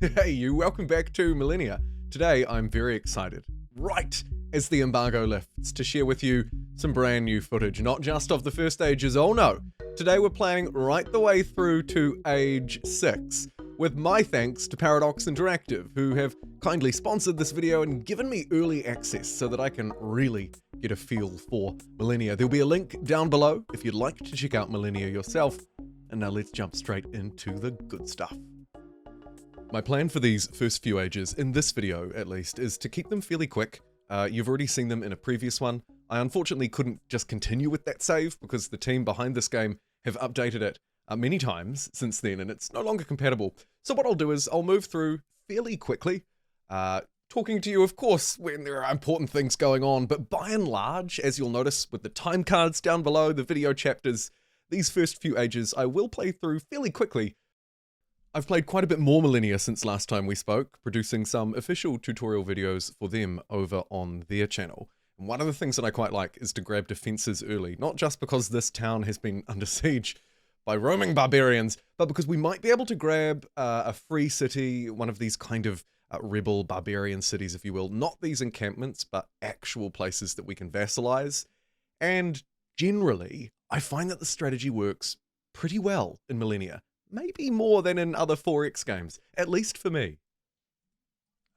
Hey you, welcome back to Millennia. Today I'm very excited, right as the embargo lifts, to share with you some brand new footage, not just of the first ages, oh no. Today we're playing right the way through to age 6, with my thanks to Paradox Interactive, who have kindly sponsored this video and given me early access so that I can really get a feel for Millennia. There'll be a link down below if you'd like to check out Millennia yourself. And now let's jump straight into the good stuff. My plan for these first few ages, in this video at least, is to keep them fairly quick. You've already seen them in a previous one. I unfortunately couldn't just continue with that save because the team behind this game have updated it many times since then and it's no longer compatible. So what I'll do is I'll move through fairly quickly, talking to you of course when there are important things going on, but by and large, as you'll notice with the time cards down below, the video chapters, these first few ages I will play through fairly quickly. I've played quite a bit more Millennia since last time we spoke, producing some official tutorial videos for them over on their channel. And one of the things that I quite like is to grab defenses early, not just because this town has been under siege by roaming barbarians, but because we might be able to grab a free city, one of these kind of rebel barbarian cities, if you will. Not these encampments, but actual places that we can vassalize. And generally, I find that the strategy works pretty well in Millennia. Maybe more than in other 4X games, at least for me.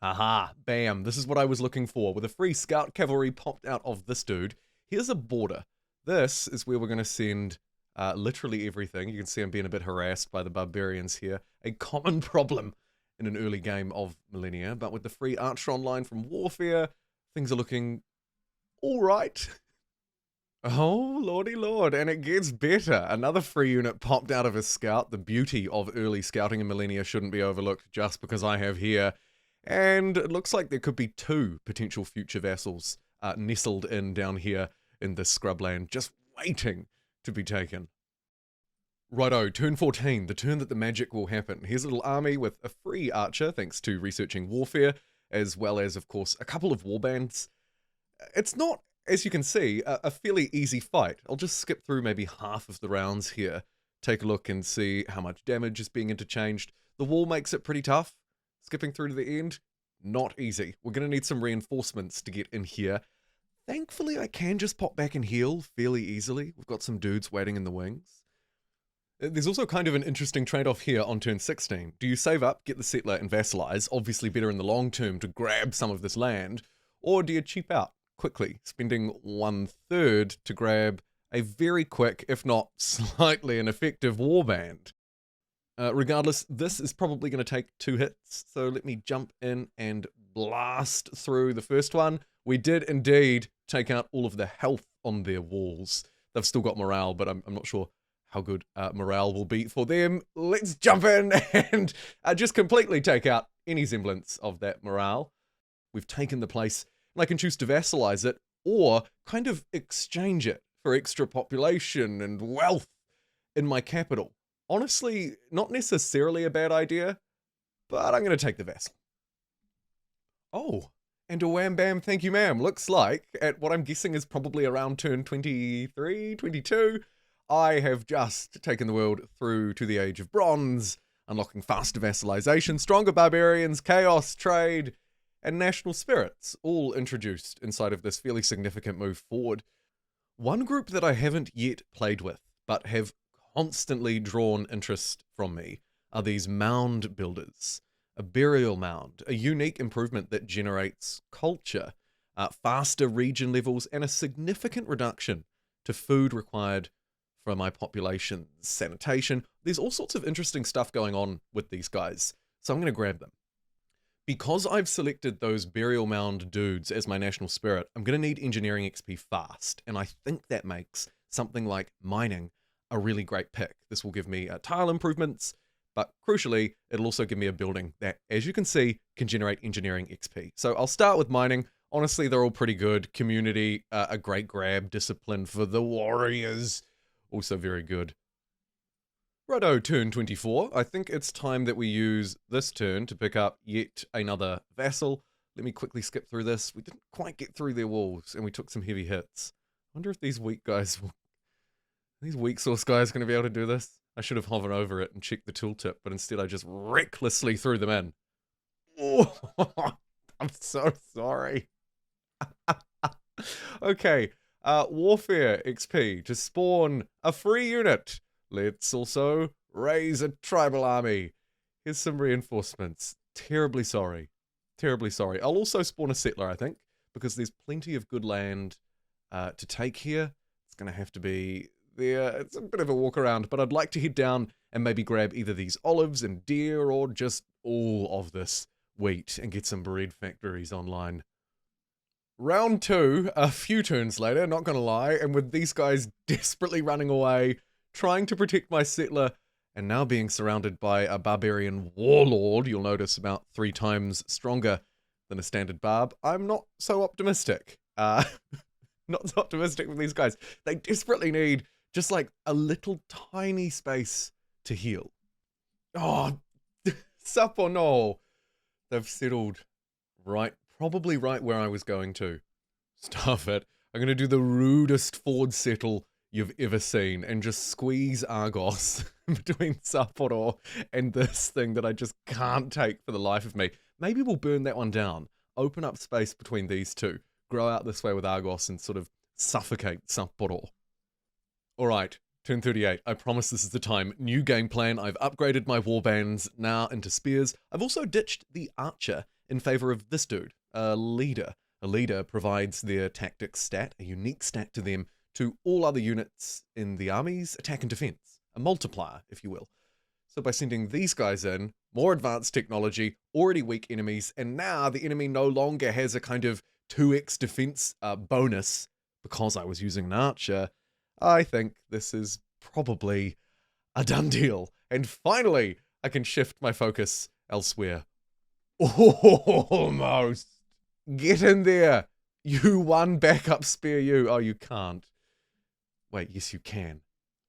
Aha, bam, this is what I was looking for. With a free scout cavalry popped out of this dude, here's a border. This is where we're going to send literally everything. You can see I'm being a bit harassed by the barbarians here. A common problem in an early game of Millennia, but with the free Archer Online from Warfare, things are looking alright. Oh, lordy lord, and it gets better. Another free unit popped out of his scout. The beauty of early scouting in Millennia shouldn't be overlooked just because I have here. And it looks like there could be 2 potential future vassals nestled in down here in this scrubland, just waiting to be taken. Righto, turn 14, the turn that the magic will happen. Here's a little army with a free archer, thanks to researching warfare, as well as, of course, a couple of warbands. It's not, as you can see, a fairly easy fight. I'll just skip through maybe half of the rounds here, take a look and see how much damage is being interchanged. The wall makes it pretty tough. Skipping through to the end, not easy. We're going to need some reinforcements to get in here. Thankfully, I can just pop back and heal fairly easily. We've got some dudes waiting in the wings. There's also kind of an interesting trade-off here on turn 16. Do you save up, get the settler, and vassalize, obviously better in the long term to grab some of this land, or do you cheap out quickly, spending 1/3 to grab a very quick, if not slightly ineffective warband? Regardless, this is probably going to take 2 hits, so let me jump in and blast through the first one. We did indeed take out all of the health on their walls. They've still got morale, but I'm not sure how good morale will be for them. Let's jump in and just completely take out any semblance of that morale. We've taken the place, and I can choose to vassalize it, or kind of exchange it for extra population and wealth in my capital. Honestly, not necessarily a bad idea, but I'm going to take the vassal. Oh, and a wham bam thank you ma'am. Looks like, at what I'm guessing is probably around turn 23, 22, I have just taken the world through to the age of bronze, unlocking faster vassalization, stronger barbarians, chaos, trade, and national spirits, all introduced inside of this fairly significant move forward. One group that I haven't yet played with, but have constantly drawn interest from me, are these mound builders. A burial mound, a unique improvement that generates culture, faster region levels, and a significant reduction to food required for my population's sanitation. There's all sorts of interesting stuff going on with these guys, so I'm going to grab them. Because I've selected those burial mound dudes as my national spirit, I'm going to need engineering XP fast, and I think that makes something like mining a really great pick. This will give me tile improvements, but crucially, it'll also give me a building that, as you can see, can generate engineering XP. So I'll start with mining. Honestly, they're all pretty good. Community, a great grab. Discipline for the warriors, also very good. Righto, turn 24. I think it's time that we use this turn to pick up yet another vassal. Let me quickly skip through this. We didn't quite get through their walls, and we took some heavy hits. I wonder if these weak guys will... These weak source guys going to be able to do this? I should have hovered over it and checked the tooltip, but instead I just recklessly threw them in. Oh, I'm so sorry. Okay, Warfare XP to spawn a free unit. Let's also raise a tribal army. Here's some reinforcements. Terribly sorry. Terribly sorry. I'll also spawn a settler, I think, because there's plenty of good land to take here. It's going to have to be there. It's a bit of a walk around, but I'd like to head down and maybe grab either these olives and deer or just all of this wheat and get some bread factories online. Round 2, a few turns later, not gonna lie, and with these guys desperately running away, trying to protect my settler, and now being surrounded by a barbarian warlord, you'll notice about 3 times stronger than a standard barb, I'm not so optimistic. Not so optimistic with these guys. They desperately need just like a little tiny space to heal. Oh, sup or no? They've settled probably right where I was going to. Stuff it. I'm going to do the rudest forward settle you've ever seen and just squeeze Argos between Sapporo and this thing that I just can't take for the life of me. Maybe we'll burn that one down, open up space between these two, grow out this way with Argos and sort of suffocate Sapporo. Alright, turn 38. I promise this is the time. New game plan. I've upgraded my warbands now into spears. I've also ditched the archer in favor of this dude, a leader. A leader provides their tactics stat, a unique stat to them, to all other units in the army's attack and defense. A multiplier, if you will. So by sending these guys in, more advanced technology, already weak enemies, and now the enemy no longer has a kind of 2x defense bonus because I was using an archer, I think this is probably a done deal. And finally, I can shift my focus elsewhere. Almost. Get in there. You one backup spear you. Oh, you can't. Wait, yes you can.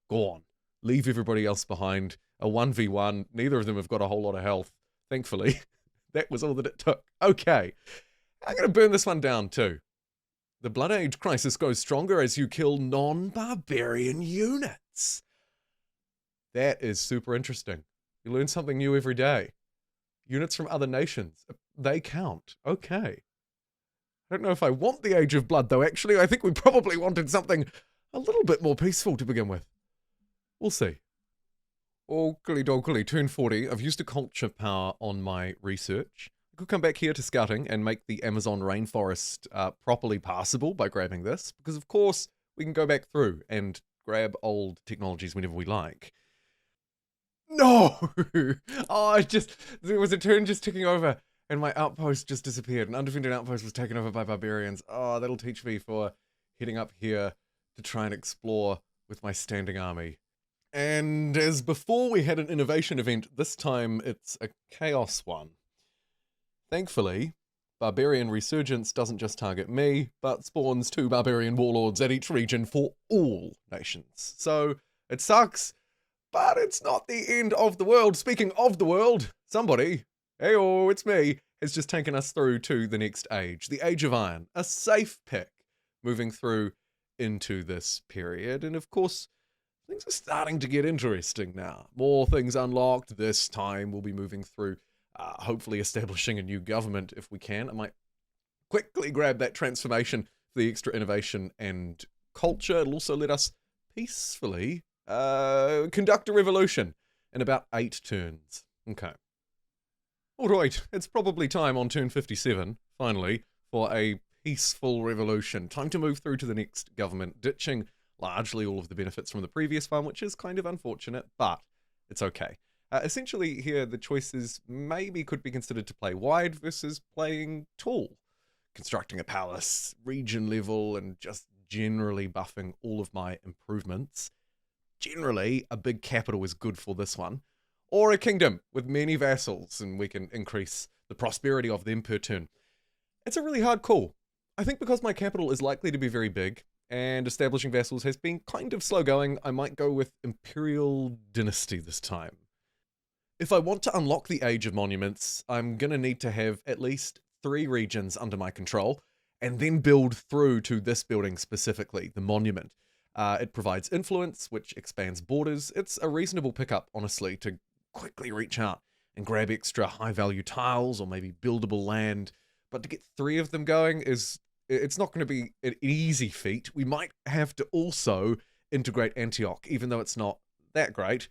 Go on. Leave everybody else behind. A 1v1. Neither of them have got a whole lot of health. Thankfully. That was all that it took. Okay. I'm going to burn this one down too. The Blood Age crisis goes stronger as you kill non-barbarian units. That is super interesting. You learn something new every day. Units from other nations. They count. Okay. I don't know if I want the Age of Blood, though, actually. I think we probably wanted something a little bit more peaceful to begin with. We'll see. Oakley dokley, turn 40. I've used a culture power on my research. I could come back here to scouting and make the Amazon rainforest properly passable by grabbing this, because of course we can go back through and grab old technologies whenever we like. No! Oh, there was a turn just ticking over, and my outpost just disappeared. An undefended outpost was taken over by barbarians. Oh, that'll teach me for heading up here to try and explore with my standing army. And as before we had an innovation event, this time it's a chaos one. Thankfully, Barbarian Resurgence doesn't just target me, but spawns 2 barbarian warlords at each region for all nations. So, it sucks, but it's not the end of the world. Speaking of the world, somebody, hey-oh, it's me, has just taken us through to the next age, the Age of Iron, a safe pick, moving through into this period. And of course, things are starting to get interesting now. More things unlocked. This time we'll be moving through hopefully establishing a new government if we can. I might quickly grab that transformation for the extra innovation and culture. It'll also let us peacefully conduct a revolution in about 8 turns. Okay. Alright, it's probably time on turn 57, finally, for a peaceful revolution. Time to move through to the next government, ditching largely all of the benefits from the previous one, which is kind of unfortunate, but it's okay. Essentially here, the choices maybe could be considered to play wide versus playing tall. Constructing a palace, region level, and just generally buffing all of my improvements. Generally, a big capital is good for this one. Or a kingdom with many vassals, and we can increase the prosperity of them per turn. It's a really hard call. I think because my capital is likely to be very big, and establishing vassals has been kind of slow going, I might go with Imperial Dynasty this time. If I want to unlock the Age of Monuments, I'm going to need to have at least 3 regions under my control, and then build through to this building specifically, the monument. It provides influence, which expands borders. It's a reasonable pickup, honestly, to quickly reach out and grab extra high-value tiles or maybe buildable land. But to get 3 of them going it's not going to be an easy feat. We might have to also integrate Antioch, even though it's not that great,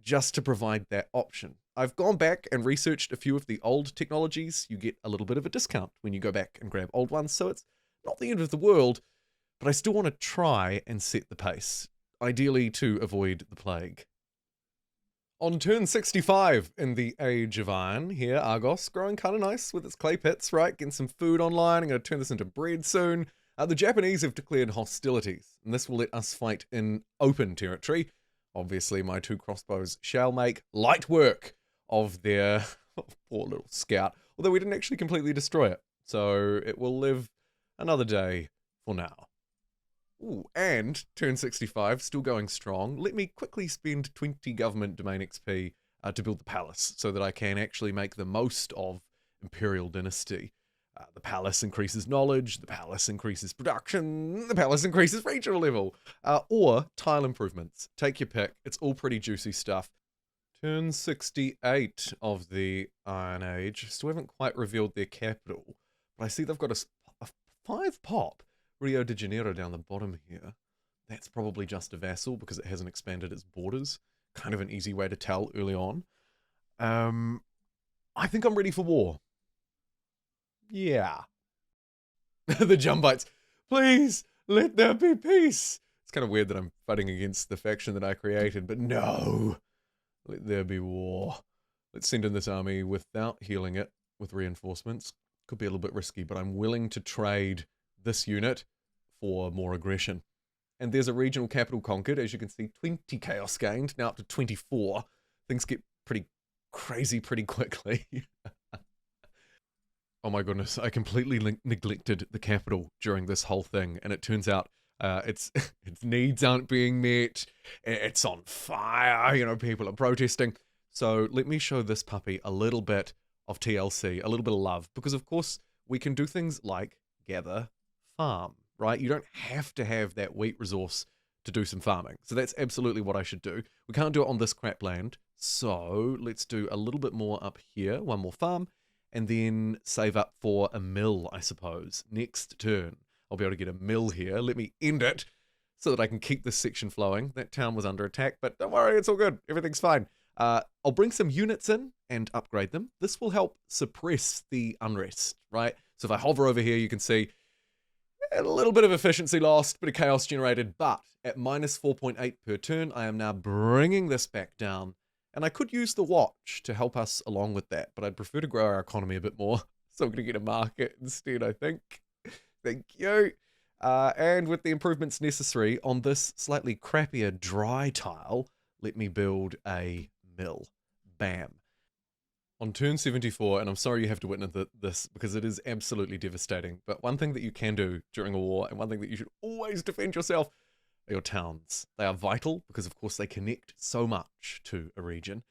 just to provide that option. I've gone back and researched a few of the old technologies. You get a little bit of a discount when you go back and grab old ones, so it's not the end of the world, but I still want to try and set the pace, ideally to avoid the plague. On turn 65 in the Age of Iron, here, Argos, growing kind of nice with its clay pits, right? Getting some food online. I'm going to turn this into bread soon. The Japanese have declared hostilities, and this will let us fight in open territory. Obviously, my 2 crossbows shall make light work of their poor little scout, although we didn't actually completely destroy it, so it will live another day for now. Ooh, and turn 65, still going strong. Let me quickly spend 20 government domain XP to build the palace so that I can actually make the most of Imperial Dynasty. The palace increases knowledge, the palace increases production, the palace increases regional level, or tile improvements. Take your pick. It's all pretty juicy stuff. Turn 68 of the Iron Age. Still haven't quite revealed their capital, but I see they've got a 5-pop Rio de Janeiro down the bottom here. That's probably just a vassal because it hasn't expanded its borders. Kind of an easy way to tell early on. I think I'm ready for war. Yeah. The Jumbites. Please, let there be peace. It's kind of weird that I'm fighting against the faction that I created, but no. Let there be war. Let's send in this army without healing it with reinforcements. Could be a little bit risky, but I'm willing to trade this unit for more aggression. And there's a regional capital conquered. As you can see, 20 chaos gained, now up to 24. Things get pretty crazy pretty quickly. Oh my goodness, I completely neglected the capital during this whole thing, and it turns out its needs aren't being met, it's on fire, you know, people are protesting. So let me show this puppy a little bit of TLC, a little bit of love, because of course we can do things like gather, farm, right? You don't have to have that wheat resource to do some farming. So that's absolutely what I should do. We can't do it on this crap land, so let's do a little bit more up here, one more farm, and then save up for a mill, I suppose. Next turn, I'll be able to get a mill here. Let me end it so that I can keep this section flowing. That town was under attack, but don't worry, it's all good. Everything's fine. I'll bring some units in and upgrade them. This will help suppress the unrest, right? So if I hover over here, you can see a little bit of efficiency lost, bit of chaos generated, but at minus 4.8 per turn, I am now bringing this back down. And I could use the watch to help us along with that, but I'd prefer to grow our economy a bit more. So I'm going to get a market instead, I think. Thank you. And with the improvements necessary on this slightly crappier dry tile, let me build a mill. Bam. On turn 74, and I'm sorry you have to witness this because it is absolutely devastating, but one thing that you can do during a war, and one thing that you should always defend yourself, are your towns. They are vital because, of course, they connect so much to a region.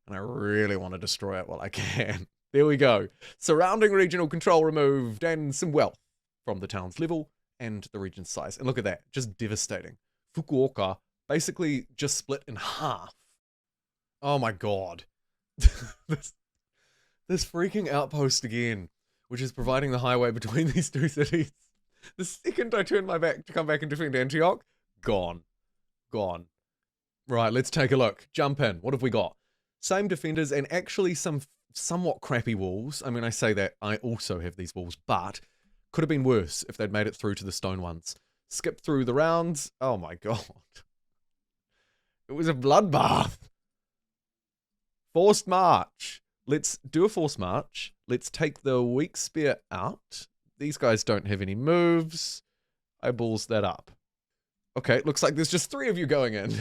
And I really want to destroy it while I can. There we go. Surrounding regional control removed and some wealth from the town's level and the region's size. And look at that. Just devastating. Fukuoka basically just split in half. Oh my god. this freaking outpost again, which is providing the highway between these two cities. The second I turn my back to come back and defend Antioch, gone. Gone. Right, let's take a look. Jump in. What have we got? Same defenders and actually some somewhat crappy walls. I mean, I say that, I also have these walls, but could have been worse if they'd made it through to the stone ones. Skip through the rounds. Oh my god. It was a bloodbath. Forced march. Let's do a forced march. Let's take the weak spear out. These guys don't have any moves. I balls that up. Okay, looks like there's just 3 of you going in.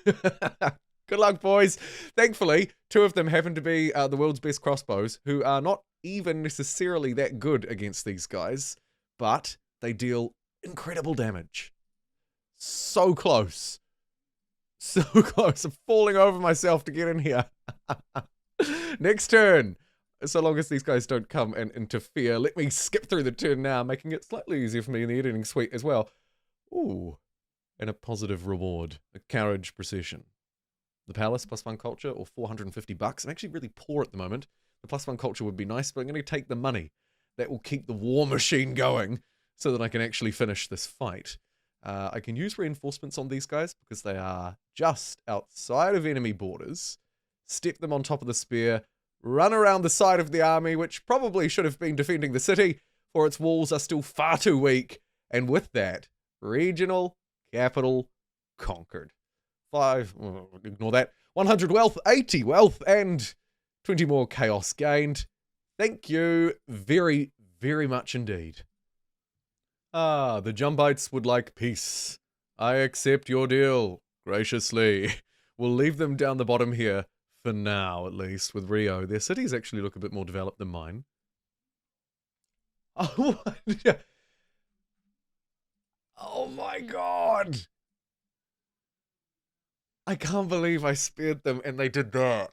Good luck, boys. Thankfully, 2 of them happen to be the world's best crossbows, who are not even necessarily that good against these guys, but they deal incredible damage. So close. So close. I'm falling over myself to get in here. Next turn. So long as these guys don't come and interfere, let me skip through the turn now, making it slightly easier for me in the editing suite as well. Ooh, and a positive reward, a carriage procession. the palace, +1 culture, or 450 bucks. I'm actually really poor at the moment. The +1 culture would be nice, but I'm going to take the money. That will keep the war machine going so that I can actually finish this fight. I can use reinforcements on these guys because they are just outside of enemy borders. Step them on top of the spear, run around the side of the army, which probably should have been defending the city, for its walls are still far too weak. And with that, regional capital conquered. Ignore that. 100 wealth, 80 wealth, and 20 more chaos gained. Thank you very, very much indeed. The Jumbites would like peace. I accept your deal, graciously. We'll leave them down the bottom here, for now at least, with Rio. Their cities actually look a bit more developed than mine. Oh, oh my god! I can't believe I spared them and they did that.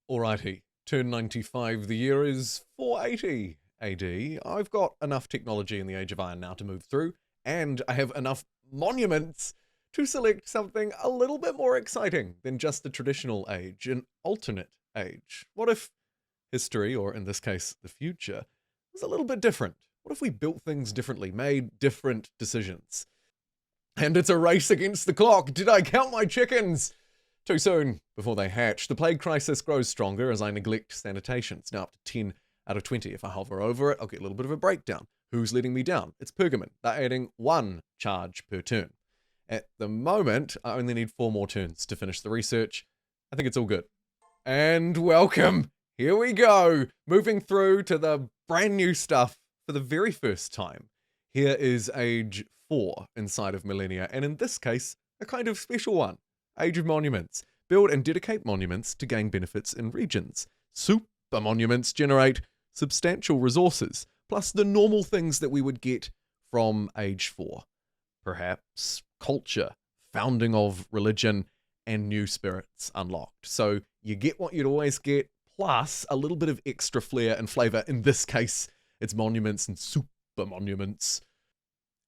Alrighty, turn 95, the year is 480 AD. I've got enough technology in the Age of Iron now to move through, and I have enough monuments to select something a little bit more exciting than just the traditional age, an alternate age. What if history, or in this case, the future, was a little bit different? What if we built things differently, made different decisions? And it's a race against the clock. Did I count my chickens? Too soon before they hatch. The plague crisis grows stronger as I neglect sanitation. It's now up to 10 out of 20. If I hover over it, I'll get a little bit of a breakdown. Who's letting me down? It's Pergamon. They're adding 1 charge per turn. At the moment, I only need 4 more turns to finish the research. I think it's all good. And welcome. Here we go. Moving through to the brand new stuff for the very first time. Here is Age 4 inside of Millennia, and in this case, a kind of special one. Age of Monuments. Build and dedicate monuments to gain benefits in regions. Super monuments generate substantial resources, plus the normal things that we would get from Age 4. Perhaps culture, founding of religion, and new spirits unlocked. So you get what you'd always get, plus a little bit of extra flair and flavor. In this case, it's monuments and super monuments.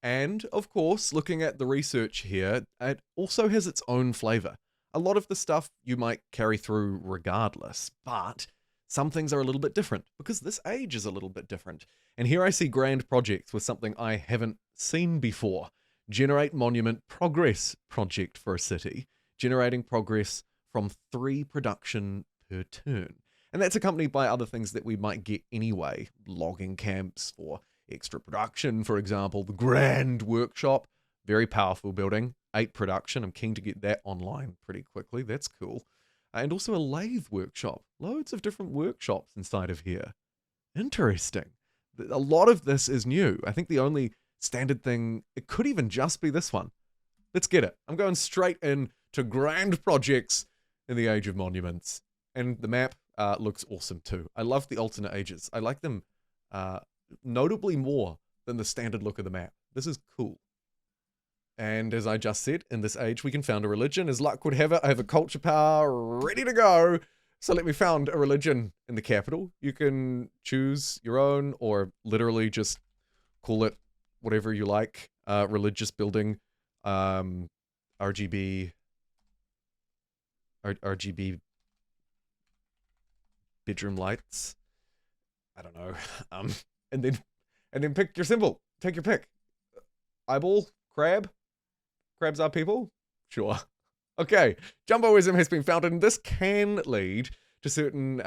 And, of course, looking at the research here, it also has its own flavor. A lot of the stuff you might carry through regardless, but some things are a little bit different, because this age is a little bit different. And here I see grand projects with something I haven't seen before. Generate monument progress project for a city, generating progress from 3 production per turn. And that's accompanied by other things that we might get anyway. Logging camps for extra production, for example. The Grand Workshop, very powerful building. 8 production, I'm keen to get that online pretty quickly. That's cool. And also a lathe workshop. Loads of different workshops inside of here. Interesting. A lot of this is new. I think the only standard thing, it could even just be this one. Let's get it. I'm going straight in to grand projects in the Age of Monuments. And the map looks awesome too. I love the alternate ages. I like them notably more than the standard look of the map. This is cool. And as I just said, in this age we can found a religion. As luck would have it, I have a culture power ready to go. So let me found a religion in the capital. You can choose your own, or literally just call it whatever you like. Religious building, RGB bedroom lights. I don't know. And then pick your symbol. Take your pick. Eyeball, crab. Crabs are people? Sure. Okay. Jumboism has been founded, and this can lead to certain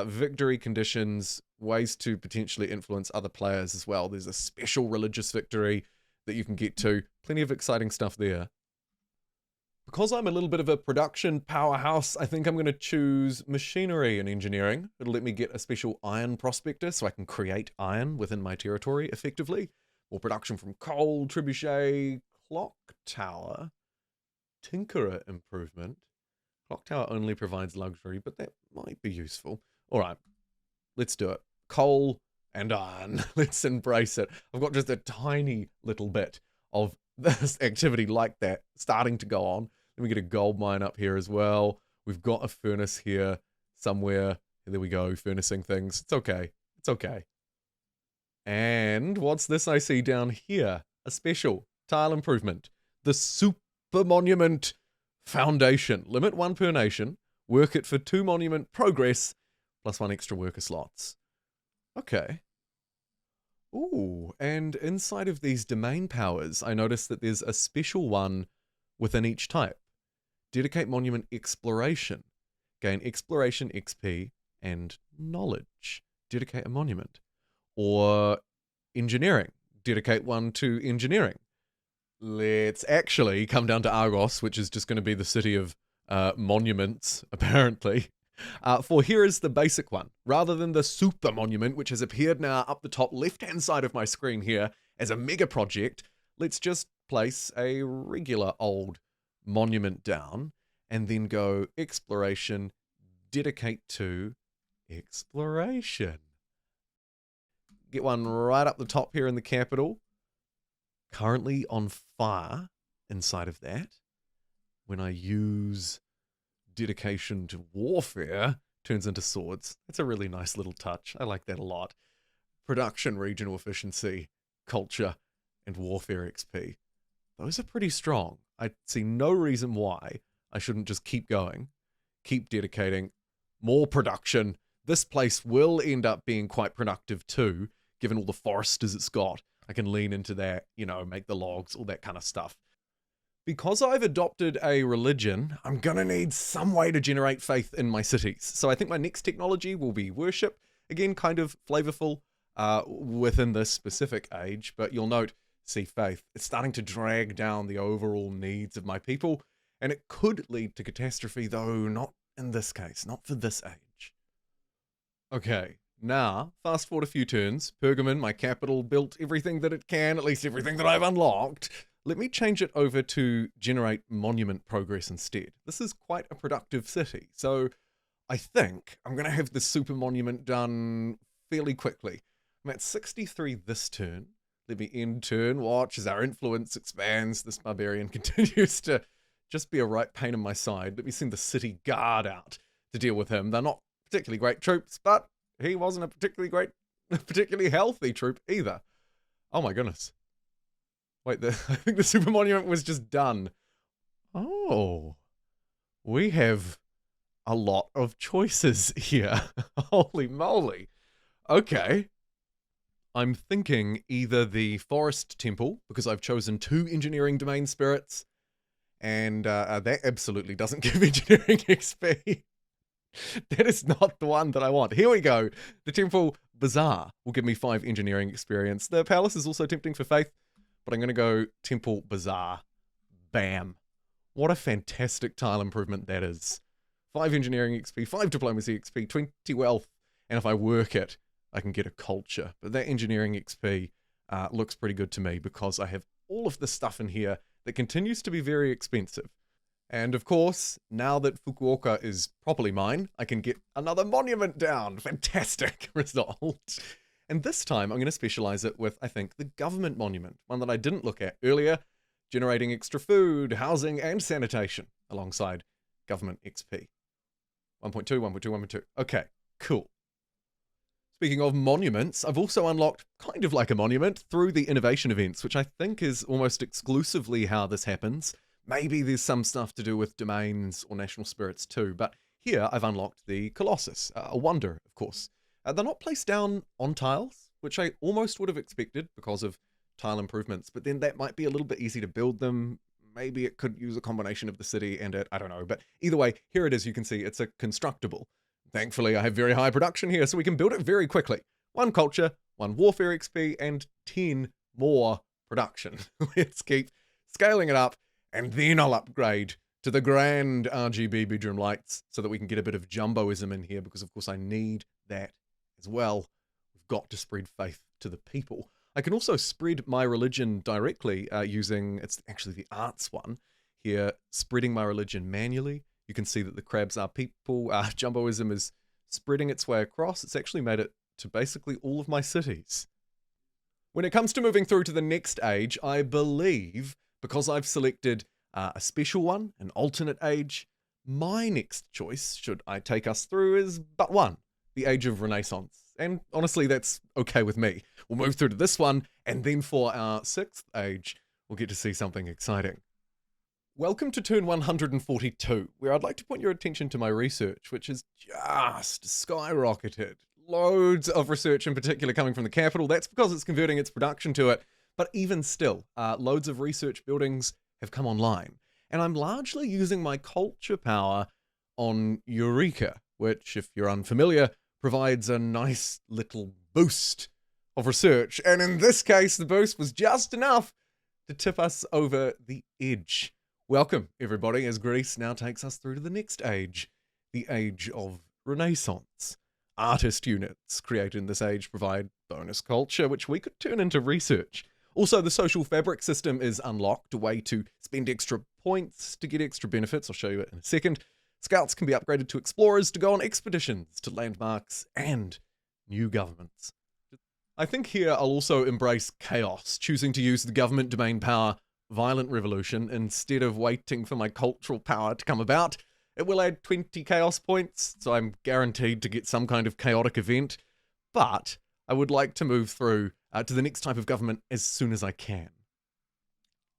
victory conditions, ways to potentially influence other players as well. There's a special religious victory that you can get to. Plenty of exciting stuff there. Because I'm a little bit of a production powerhouse, I think I'm going to choose machinery and engineering. It'll let me get a special iron prospector so I can create iron within my territory effectively. More production from coal, trebuchet, clock tower, tinkerer improvement. Clock tower only provides luxury, but that might be useful. All right, let's do it. Coal and iron. Let's embrace it. I've got just a tiny little bit of this activity like that starting to go on. Let me get a gold mine up here as well. We've got a furnace here somewhere. And there we go, furnacing things. It's okay. It's okay. And what's this I see down here? A special tile improvement. The super monument Foundation. Limit 1 per nation. Work it for 2 monument progress, plus 1 extra worker slots. Okay. Ooh, and inside of these domain powers, I noticed that there's a special one within each type. Dedicate monument exploration. Gain exploration XP and knowledge. Dedicate a monument. Or engineering. Dedicate one to engineering. Let's actually come down to Argos, which is just going to be the city of monuments, apparently. For here is the basic one. Rather than the super monument, which has appeared now up the top left-hand side of my screen here as a mega project, let's just place a regular old monument down and then go exploration, dedicate to exploration. Get one right up the top here in the capital. Currently on fire inside of that. When I use dedication to warfare, turns into swords. That's a really nice little touch. I like that a lot. Production, regional efficiency, culture, and warfare XP. Those are pretty strong. I see no reason why I shouldn't just keep going, keep dedicating, more production. This place will end up being quite productive too, given all the foresters it's got. I can lean into that, you know, make the logs, all that kind of stuff. Because I've adopted a religion, I'm going to need some way to generate faith in my cities. So I think my next technology will be worship. Again, kind of flavorful within this specific age, but you'll note, see faith. It's starting to drag down the overall needs of my people, and it could lead to catastrophe, though not in this case, not for this age. Okay, now, fast forward a few turns. Pergamon, my capital, built everything that it can, at least everything that I've unlocked. Let me change it over to generate monument progress instead. This is quite a productive city, so I think I'm going to have the super monument done fairly quickly. I'm at 63 this turn. Let me end turn, watch as our influence expands. This barbarian continues to just be a right pain in my side. Let me send the city guard out to deal with him. They're not particularly great troops, but he wasn't a particularly healthy troop either. Oh my goodness. Wait, I think the super monument was just done. Oh, we have a lot of choices here. Holy moly. Okay. I'm thinking either the forest temple, because I've chosen 2 engineering domain spirits, and that absolutely doesn't give engineering XP. That is not the one that I want. Here we go. The Temple Bazaar will give me 5 engineering experience. The palace is also tempting for faith, but I'm going to go Temple Bazaar. Bam. What a fantastic tile improvement that is. 5 engineering XP, 5 diplomacy XP, 20 wealth, and if I work it, I can get a culture. But that engineering XP looks pretty good to me because I have all of this stuff in here that continues to be very expensive. And of course, now that Fukuoka is properly mine, I can get another monument down. Fantastic result. And this time I'm going to specialize it with, I think, the government monument, one that I didn't look at earlier, generating extra food, housing, and sanitation alongside government XP. 1.2, 1.2, 1.2. Okay, cool. Speaking of monuments, I've also unlocked kind of like a monument through the innovation events, which I think is almost exclusively how this happens. Maybe there's some stuff to do with domains or national spirits too, but here I've unlocked the Colossus, a wonder, of course. They're not placed down on tiles, which I almost would have expected because of tile improvements, but then that might be a little bit easy to build them. Maybe it could use a combination of the city and it, I don't know, but either way, here it is. You can see it's a constructible. Thankfully, I have very high production here, so we can build it very quickly. 1 culture, 1 warfare XP, and 10 more production. Let's keep scaling it up, and then I'll upgrade to the grand RGB bedroom lights so that we can get a bit of jumboism in here, because of course I need that as well. We've got to spread faith to the people. I can also spread my religion directly using, it's actually the arts one here, spreading my religion manually. You can see that the crabs are people. Jumboism is spreading its way across. It's actually made it to basically all of my cities. When it comes to moving through to the next age, I believe, because I've selected a special one, an alternate age, my next choice, should I take us through, is but one, the Age of Renaissance. And honestly, that's okay with me. We'll move through to this one, and then for our 6th age, we'll get to see something exciting. Welcome to turn 142, where I'd like to point your attention to my research, which has just skyrocketed. Loads of research in particular coming from the capital. That's because it's converting its production to it. But even still, loads of research buildings have come online. And I'm largely using my culture power on Eureka, which, if you're unfamiliar, provides a nice little boost of research. And in this case, the boost was just enough to tip us over the edge. Welcome, everybody, as Greece now takes us through to the next age, the age of Renaissance. Artist units created in this age provide bonus culture, which we could turn into research. Also, the social fabric system is unlocked, a way to spend extra points to get extra benefits. I'll show you it in a second. Scouts can be upgraded to explorers to go on expeditions to landmarks and new governments. I think here I'll also embrace chaos, choosing to use the government domain power violent revolution instead of waiting for my cultural power to come about. It will add 20 chaos points, so I'm guaranteed to get some kind of chaotic event, but I would like to move through to the next type of government as soon as I can.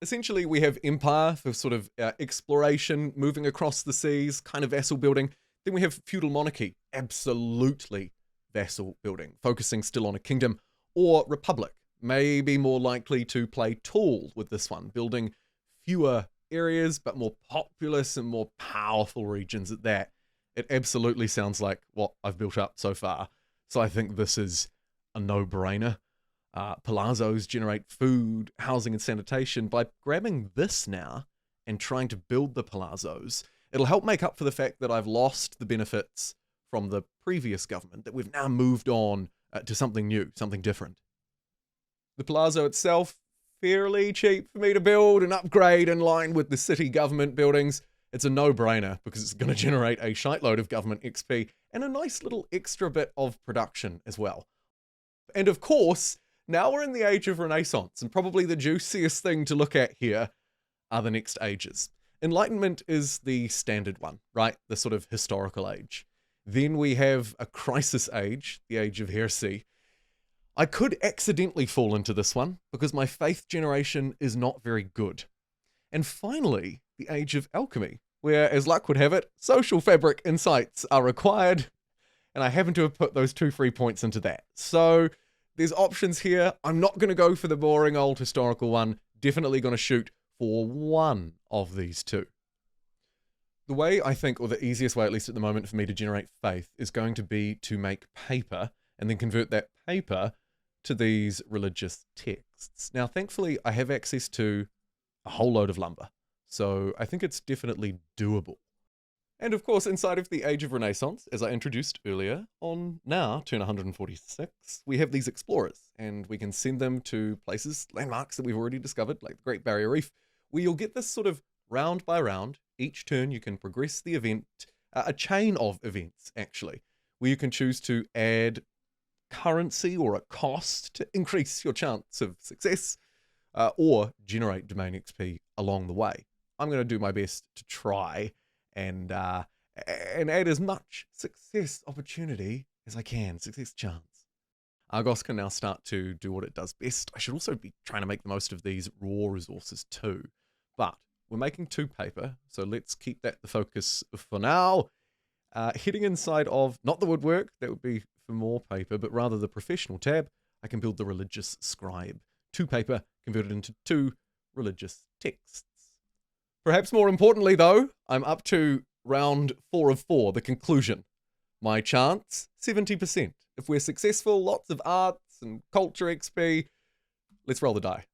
Essentially, we have empire for sort of exploration, moving across the seas, kind of vassal building. Then we have feudal monarchy, absolutely vassal building, focusing still on a kingdom, or republic. Maybe more likely to play tall with this one, building fewer areas, but more populous and more powerful regions at that. It absolutely sounds like what I've built up so far. So I think this is a no-brainer. Palazzos generate food, housing, and sanitation. By grabbing this now and trying to build the palazzos, it'll help make up for the fact that I've lost the benefits from the previous government, that we've now moved on to something new, something different. The palazzo itself, fairly cheap for me to build and upgrade in line with the city government buildings. It's a no-brainer because it's going to generate a shiteload of government XP and a nice little extra bit of production as well. And of course, now we're in the age of Renaissance, and probably the juiciest thing to look at here are the next ages. Enlightenment is the standard one, right? The sort of historical age. Then we have a crisis age, the age of heresy. I could accidentally fall into this one because my faith generation is not very good. And finally, the age of alchemy, where, as luck would have it, social fabric insights are required, and I happen to have put those 2 free points into that. So there's options here. I'm not going to go for the boring old historical one, definitely going to shoot for one of these two. The way I think, or the easiest way, at least at the moment, for me to generate faith is going to be to make paper and then convert that paper to these religious texts. Now, thankfully, I have access to a whole load of lumber, so I think it's definitely doable. And of course, inside of the Age of Renaissance, as I introduced earlier, on now, turn 146, we have these explorers, and we can send them to places, landmarks that we've already discovered, like the Great Barrier Reef, where you'll get this sort of round by round. Each turn you can progress the event, a chain of events, actually, where you can choose to add currency or a cost to increase your chance of success, or generate domain XP along the way. I'm going to do my best to try and add as much success opportunity as I can, success chance. Argos can now start to do what it does best. I should also be trying to make the most of these raw resources too, but we're making 2 paper, so let's keep that the focus for now. Heading inside of, not the woodwork, that would be for more paper, but rather the professional tab, I can build the religious scribe. 2 paper converted into 2 religious texts. Perhaps more importantly though, I'm up to round 4 of 4, the conclusion. My chance, 70%. If we're successful, lots of arts and culture XP. Let's roll the die.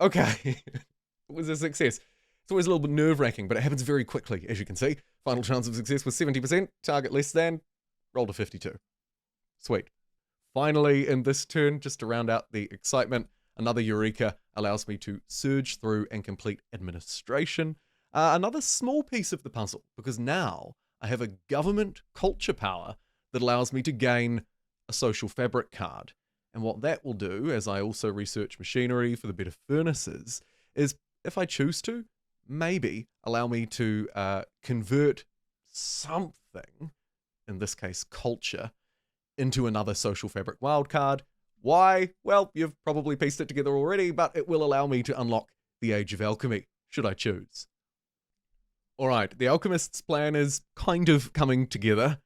Okay, it was a success. It's always a little bit nerve-wracking, but it happens very quickly, as you can see. Final chance of success was 70%, target less than, roll to 52. Sweet. Finally, in this turn, just to round out the excitement, another Eureka allows me to surge through and complete administration. Another small piece of the puzzle, because now I have a government culture power that allows me to gain a social fabric card. And what that will do, as I also research machinery for the better furnaces, is, if I choose to, maybe allow me to convert something, in this case culture, into another social fabric wildcard. Why? Well, you've probably pieced it together already, but it will allow me to unlock the Age of Alchemy, should I choose. Alright, the alchemist's plan is kind of coming together.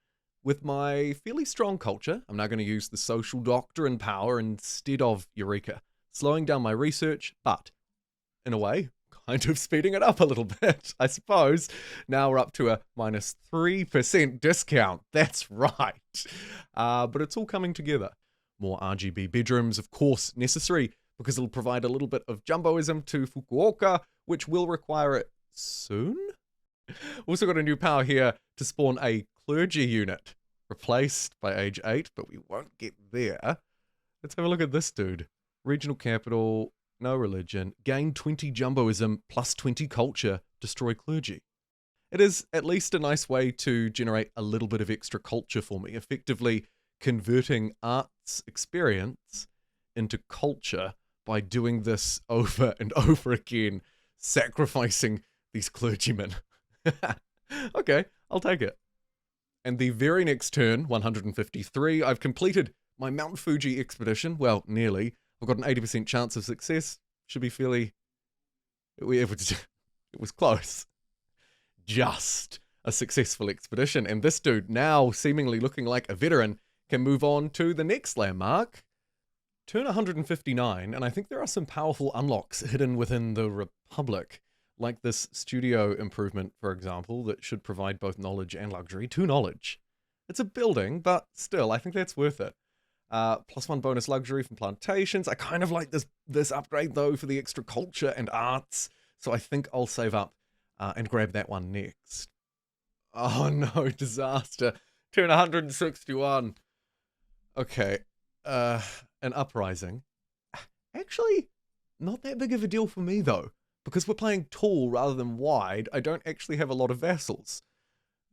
With my fairly strong culture, I'm now going to use the social doctrine power instead of Eureka, slowing down my research, but, in a way, kind of speeding it up a little bit, I suppose. Now we're up to a minus 3% discount. That's right. But it's all coming together. More RGB bedrooms, of course, necessary, because it'll provide a little bit of jumboism to Fukuoka, which will require it soon? Also got a new power here to spawn a clergy unit, replaced by age 8, but we won't get there. Let's have a look at this dude. Regional capital, no religion, gain 20 jumboism plus 20 culture, destroy clergy. It is at least a nice way to generate a little bit of extra culture for me, effectively converting arts experience into culture by doing this over and over again, sacrificing these clergymen. Okay, I'll take it. And the very next turn, 153, I've completed my Mount Fuji expedition. Well, nearly. I've got an 80% chance of success. Should be fairly... It was close. Just a successful expedition. And this dude, now seemingly looking like a veteran, can move on to the next landmark. Turn 159, and I think there are some powerful unlocks hidden within the Republic. Like this studio improvement, for example, that should provide both knowledge and luxury. 2 knowledge. It's a building, but still, I think that's worth it. +1 bonus luxury from plantations. I kind of like this upgrade, though, for the extra culture and arts. So I think I'll save up and grab that one next. Oh no, disaster. Turn 161. Okay. An uprising. Actually, not that big of a deal for me, though. Because we're playing tall rather than wide, I don't actually have a lot of vassals.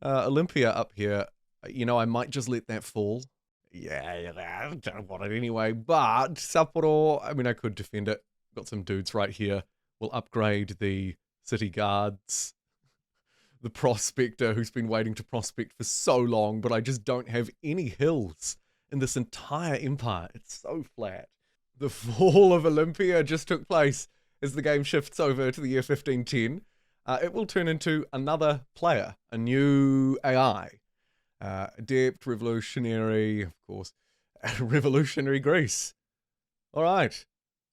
Olympia up here, you know, I might just let that fall. Yeah, I don't want it anyway, but Sapporo, I mean, I could defend it. Got some dudes right here. We'll upgrade the city guards. The prospector who's been waiting to prospect for so long, but I just don't have any hills in this entire empire. It's so flat. The fall of Olympia just took place. As the game shifts over to the year 1510, it will turn into another player, a new AI. Adept, revolutionary, of course, revolutionary Greece. All right,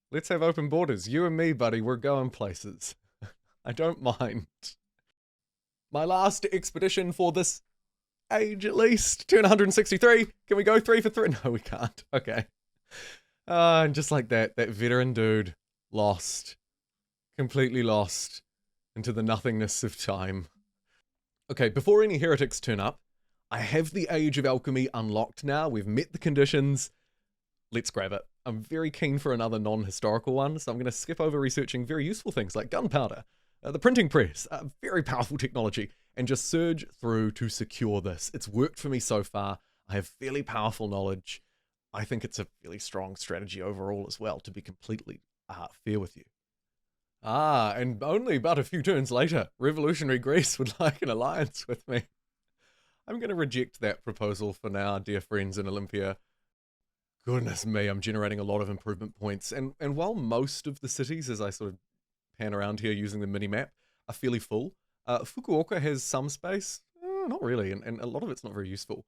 let's have open borders. You and me, buddy, we're going places. I don't mind. My last expedition for this age, at least. Turn 163. Can we go 3 for 3? No, we can't. Okay. And just like that veteran dude lost. Completely lost into the nothingness of time. Okay, before any heretics turn up, I have the Age of Alchemy unlocked now. We've met the conditions. Let's grab it. I'm very keen for another non-historical one, so I'm going to skip over researching very useful things like gunpowder, the printing press, very powerful technology, and just surge through to secure this. It's worked for me so far. I have fairly powerful knowledge. I think it's a fairly strong strategy overall as well, to be completely fair with you. And only about a few turns later, revolutionary Greece would like an alliance with me. I'm going to reject that proposal for now, dear friends in Olympia. Goodness me, I'm generating a lot of improvement points. And while most of the cities, as I sort of pan around here using the mini-map, are fairly full, Fukuoka has some space. Not really, and a lot of it's not very useful.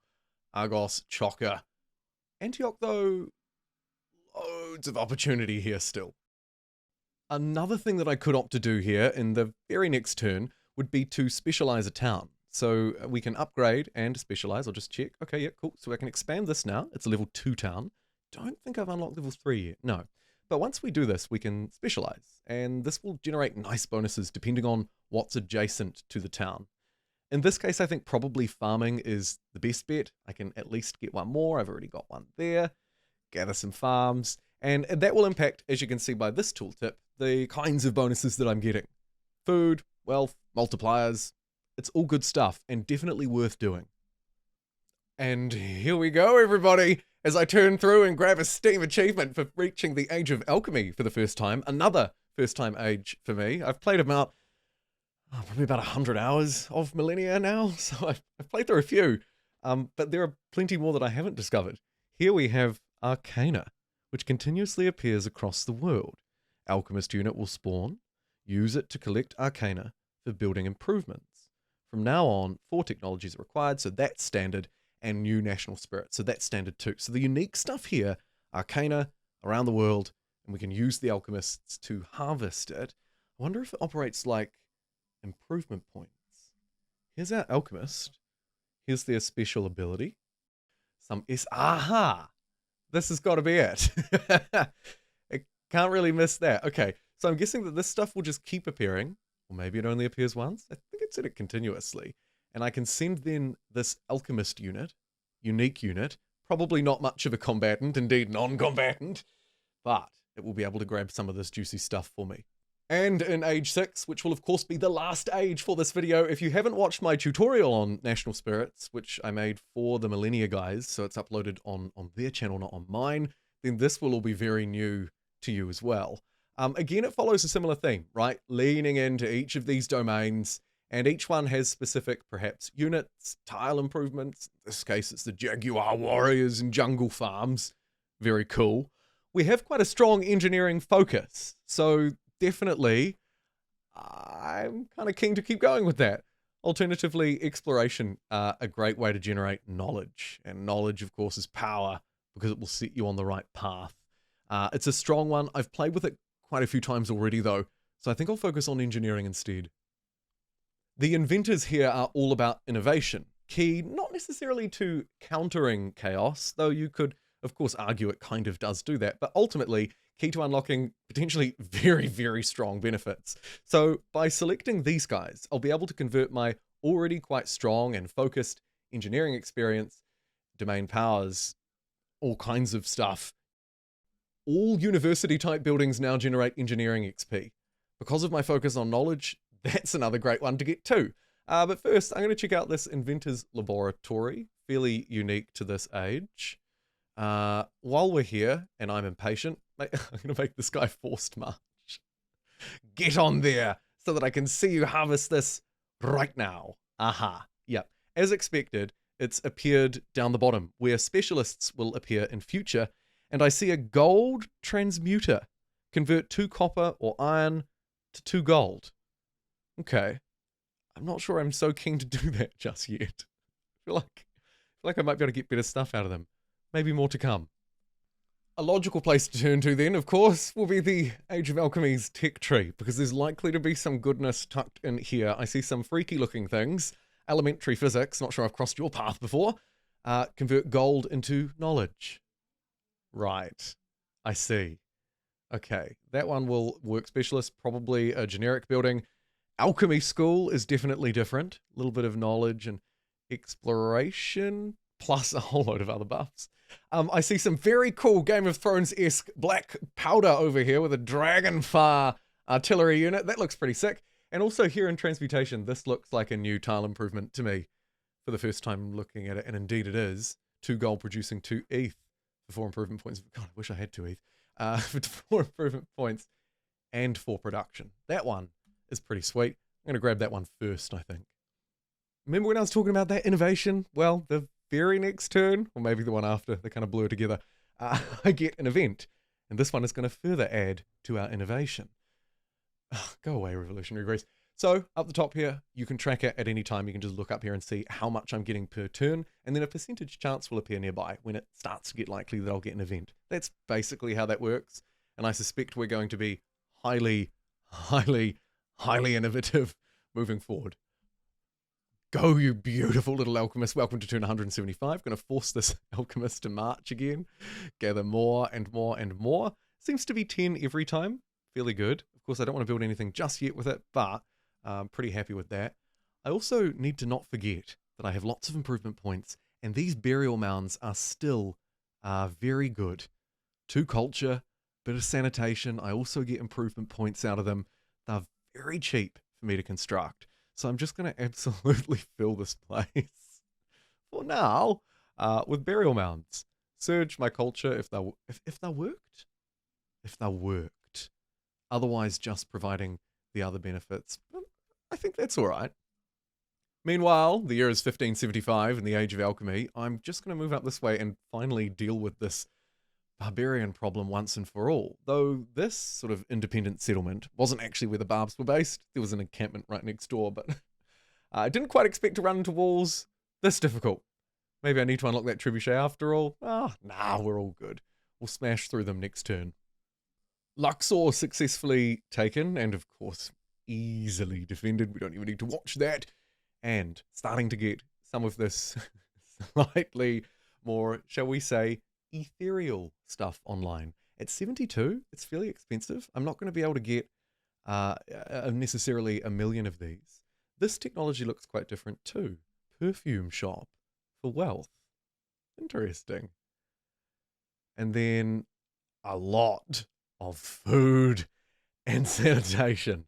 Argos, Choka. Antioch, though, loads of opportunity here still. Another thing that I could opt to do here in the very next turn would be to specialize a town. So we can upgrade and specialize. I'll just check. Okay, yeah, cool. So I can expand this now. It's a level 2 town. Don't think I've unlocked level 3 yet. No. But once we do this, we can specialize. And this will generate nice bonuses depending on what's adjacent to the town. In this case, I think probably farming is the best bet. I can at least get one more. I've already got one there. Gather some farms. And that will impact, as you can see by this tooltip, the kinds of bonuses that I'm getting. Food, wealth, multipliers. It's all good stuff and definitely worth doing. And here we go, everybody, as I turn through and grab a Steam achievement for reaching the Age of Alchemy for the first time. Another first-time age for me. I've played about, probably about 100 hours of Millennia now, so I've played through a few. But there are plenty more that I haven't discovered. Here we have Arcana, which continuously appears across the world. Alchemist unit will spawn. Use it to collect Arcana for building improvements. From now on, 4 technologies are required, so that's standard, and new national spirit, so that's standard too. So the unique stuff here, arcana around the world, and we can use the alchemists to harvest it. I wonder if it operates like improvement points. Here's our alchemist. Here's their special ability. Aha! This has got to be it. It can't really miss that. Okay, so I'm guessing that this stuff will just keep appearing, or maybe it only appears once. I think it said it continuously. And I can send then this alchemist unit, unique unit, probably not much of a combatant, indeed non-combatant, but it will be able to grab some of this juicy stuff for me. And in Age 6, which will of course be the last age for this video, if you haven't watched my tutorial on National Spirits, which I made for the Millennia guys, so it's uploaded on their channel, not on mine, then this will all be very new to you as well. Again, it follows a similar theme, right? Leaning into each of these domains, and each one has specific, perhaps, units, tile improvements. In this case, it's the Jaguar Warriors and Jungle Farms. Very cool. We have quite a strong engineering focus, so definitely, I'm kind of keen to keep going with that. Alternatively, exploration, a great way to generate knowledge. And knowledge, of course, is power, because it will set you on the right path. It's a strong one. I've played with it quite a few times already, though, so I think I'll focus on engineering instead. The inventors here are all about innovation, key not necessarily to countering chaos, though you could, of course, argue it kind of does do that, but ultimately key to unlocking potentially very, very strong benefits. So by selecting these guys, I'll be able to convert my already quite strong and focused engineering experience, domain powers, all kinds of stuff. All university type buildings now generate engineering XP. Because of my focus on knowledge, that's another great one to get to. But first, I'm going to check out this Inventor's Laboratory, fairly unique to this age. While we're here, and I'm impatient, I'm going to make this guy forced march. Get on there, so that I can see you harvest this right now. Aha. Yep. As expected, it's appeared down the bottom, where specialists will appear in future, and I see a gold transmuter. Convert 2 copper or iron to 2 gold. Okay. I'm not sure I'm so keen to do that just yet. I feel like I might be able to get better stuff out of them. Maybe more to come. A logical place to turn to then, of course, will be the Age of Alchemy's tech tree, because there's likely to be some goodness tucked in here. I see some freaky looking things. Elementary physics, not sure I've crossed your path before. Convert gold into knowledge. Right. I see. Okay, that one will work specialist, probably a generic building. Alchemy school is definitely different. A little bit of knowledge and exploration, plus a whole load of other buffs. I see some very cool Game of Thrones-esque black powder over here with a Dragonfire artillery unit. That looks pretty sick. And also here in Transmutation, this looks like a new tile improvement to me for the first time looking at it, and indeed it is. 2 gold producing 2 ETH for 4 improvement points. God, I wish I had 2 ETH. For 4 improvement points and 4 production. That one is pretty sweet. I'm going to grab that one first, I think. Remember when I was talking about that innovation? Well, the very next turn, or maybe the one after, they kind of blur together, I get an event. And this one is going to further add to our innovation. Go away, Revolutionary Grease. So, up the top here, you can track it at any time. You can just look up here and see how much I'm getting per turn, and then a percentage chance will appear nearby when it starts to get likely that I'll get an event. That's basically how that works, and I suspect we're going to be highly, highly, highly innovative moving forward. Go, you beautiful little alchemist. Welcome to turn 175. Going to force this alchemist to march again. Gather more and more and more. Seems to be 10 every time. Fairly good. Of course, I don't want to build anything just yet with it, but I'm pretty happy with that. I also need to not forget that I have lots of improvement points, and these burial mounds are still very good. 2 culture, bit of sanitation. I also get improvement points out of them. They're very cheap for me to construct. So I'm just going to absolutely fill this place for now with burial mounds. Surge my culture if they worked. If they worked. Otherwise, just providing the other benefits. But I think that's all right. Meanwhile, the year is 1575 in the Age of Alchemy. I'm just going to move up this way and finally deal with this barbarian problem once and for all. Though this sort of independent settlement wasn't actually where the barbs were based. There was an encampment right next door, but I didn't quite expect to run into walls this difficult. Maybe I need to unlock that trebuchet after all. Nah, we're all good. We'll smash through them next turn. Luxor successfully taken, and of course, easily defended. We don't even need to watch that. And starting to get some of this slightly more, shall we say, ethereal stuff online. At 72, it's fairly expensive. I'm not going to be able to get necessarily a million of these. This technology looks quite different too. Perfume shop for wealth. Interesting. And then a lot of food and sanitation.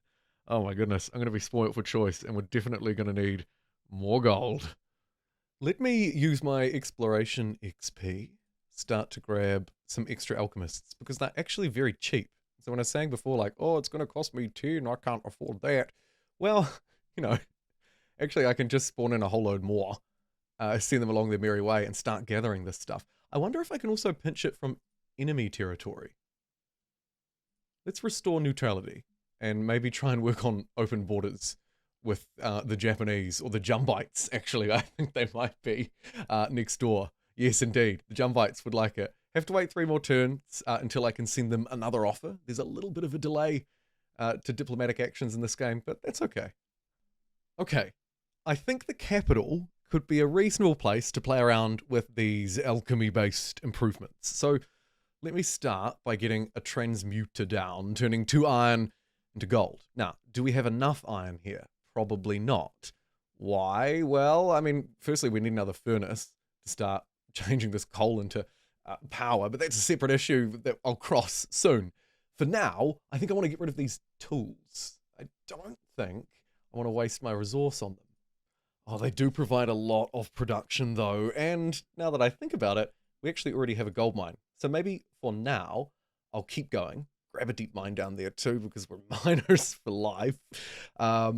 Oh my goodness, I'm going to be spoiled for choice, and we're definitely going to need more gold. Let me use my exploration XP, start to grab some extra alchemists, because they're actually very cheap. So when I was saying before, like, oh, it's going to cost me 10, I can't afford that. Well, actually I can just spawn in a whole load more, send them along their merry way, and start gathering this stuff. I wonder if I can also pinch it from enemy territory. Let's restore neutrality and maybe try and work on open borders with the Japanese, or the Jumbites, actually. I think they might be next door. Yes, indeed. The Jumbites would like it. Have to wait 3 more turns until I can send them another offer. There's a little bit of a delay to diplomatic actions in this game, but that's okay. Okay, I think the capital could be a reasonable place to play around with these alchemy-based improvements. So let me start by getting a transmuter down, turning 2 iron into gold. Now, do we have enough iron here? Probably not. Why? Well, I mean, firstly, we need another furnace to start changing this coal into power, but that's a separate issue that I'll cross soon. For now, I think I want to get rid of these tools. I don't think I want to waste my resource on them. Oh, they do provide a lot of production though, and now that I think about it, we actually already have a gold mine. So maybe for now, I'll keep going, grab a deep mine down there too, because we're miners for life. Now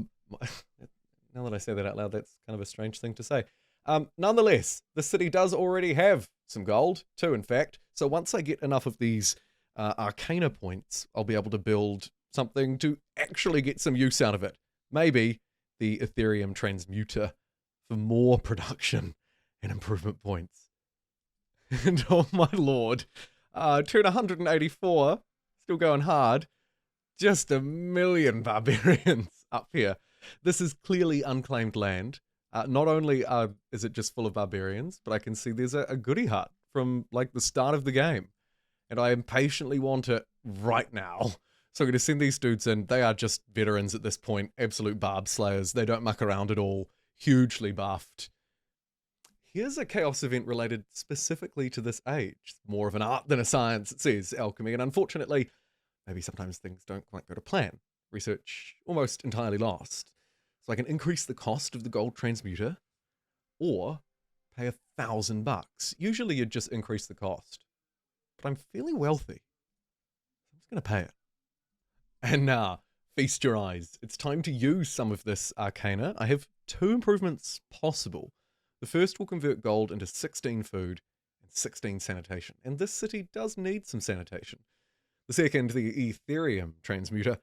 that I say that out loud, that's kind of a strange thing to say. Nonetheless, the city does already have some gold too, in fact. So once I get enough of these arcana points, I'll be able to build something to actually get some use out of it. Maybe the Ethereum transmuter for more production and improvement points. And oh my lord, turn 184, still going hard. Just a million barbarians up here. This is clearly unclaimed land. Not only is it just full of barbarians, but I can see there's a goodie hut from like the start of the game. And I impatiently want it right now. So I'm going to send these dudes in. They are just veterans at this point. Absolute barb slayers. They don't muck around at all. Hugely buffed. Here's a chaos event related specifically to this age. More of an art than a science, it says, alchemy. And unfortunately, maybe sometimes things don't quite go to plan. Research almost entirely lost. So I can increase the cost of the gold transmuter or pay $1,000. Usually you'd just increase the cost. But I'm fairly wealthy. I'm just going to pay it. And now, feast your eyes. It's time to use some of this arcana. I have 2 improvements possible. The first will convert gold into 16 food and 16 sanitation. And this city does need some sanitation. The second, the Ethereum transmuter,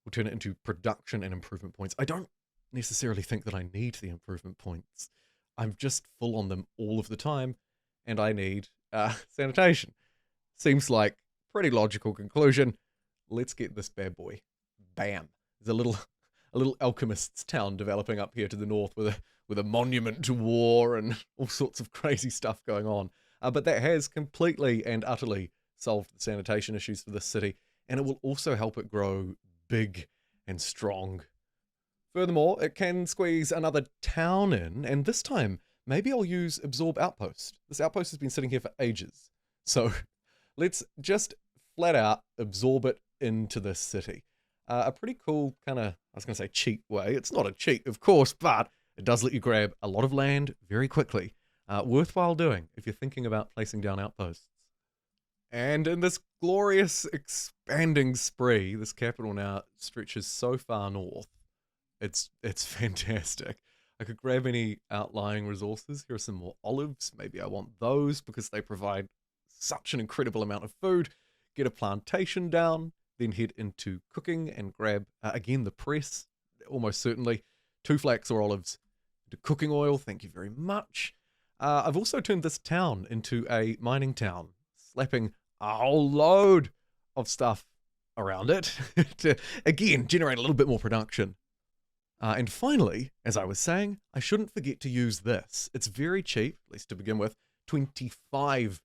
will turn it into production and improvement points. I don't necessarily think that I need the improvement points. I'm just full on them all of the time, and I need sanitation. Seems like pretty logical conclusion. Let's get this bad boy. Bam. There's a little alchemist's town developing up here to the north with a monument to war and all sorts of crazy stuff going on. But that has completely and utterly solved the sanitation issues for this city, and it will also help it grow big and strong. Furthermore, it can squeeze another town in, and this time, maybe I'll use Absorb Outpost. This outpost has been sitting here for ages. So let's just flat out absorb it into this city. A pretty cool kind of, I was going to say cheat way. It's not a cheat, of course, but it does let you grab a lot of land very quickly. Worthwhile doing if you're thinking about placing down outposts. And in this glorious expanding spree, this capital now stretches so far north. It's fantastic. I could grab any outlying resources. Here are some more olives. Maybe I want those because they provide such an incredible amount of food. Get a plantation down, then head into cooking and grab, again, the press, almost certainly, 2 flax or olives, to cooking oil. Thank you very much. I've also turned this town into a mining town, slapping a whole load of stuff around it to, again, generate a little bit more production. And finally, as I was saying, I shouldn't forget to use this. It's very cheap, at least to begin with, 25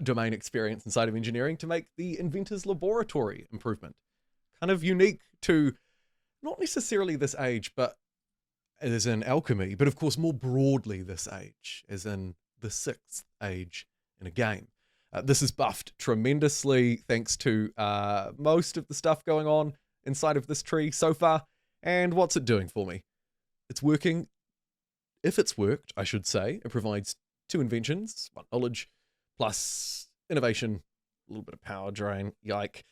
domain experience inside of engineering to make the Inventor's Laboratory improvement. Kind of unique to not necessarily this age, but as in alchemy, but of course more broadly this age, as in the 6th age in a game. This is buffed tremendously thanks to most of the stuff going on inside of this tree so far. And what's it doing for me? It's working. If it's worked, I should say, it provides 2 inventions, 1 knowledge, plus innovation, a little bit of power drain, yike,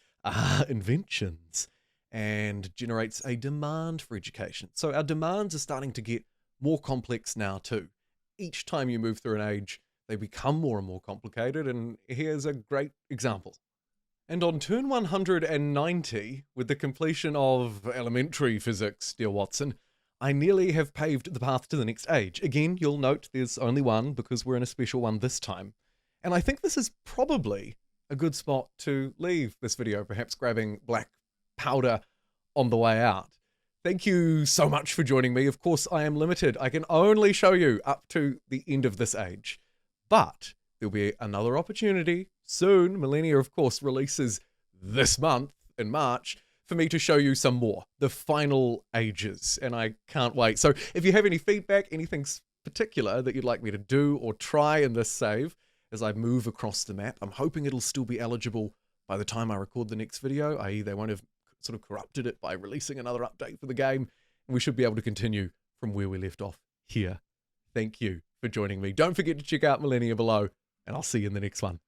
inventions, and generates a demand for education. So our demands are starting to get more complex now too. Each time you move through an age, they become more and more complicated, and here's a great example. And on turn 190, with the completion of elementary physics, dear Watson, I nearly have paved the path to the next age. Again, you'll note there's only one because we're in a special one this time. And I think this is probably a good spot to leave this video, perhaps grabbing black powder on the way out. Thank you so much for joining me. Of course, I am limited. I can only show you up to the end of this age. But there'll be another opportunity soon. Millennia, of course, releases this month in March for me to show you some more, the final ages, and I can't wait. So if you have any feedback, anything particular that you'd like me to do or try in this save as I move across the map, I'm hoping it'll still be eligible by the time I record the next video, i.e. they won't have sort of corrupted it by releasing another update for the game, and we should be able to continue from where we left off here. Thank you for joining me. Don't forget to check out Millennia below, and I'll see you in the next one.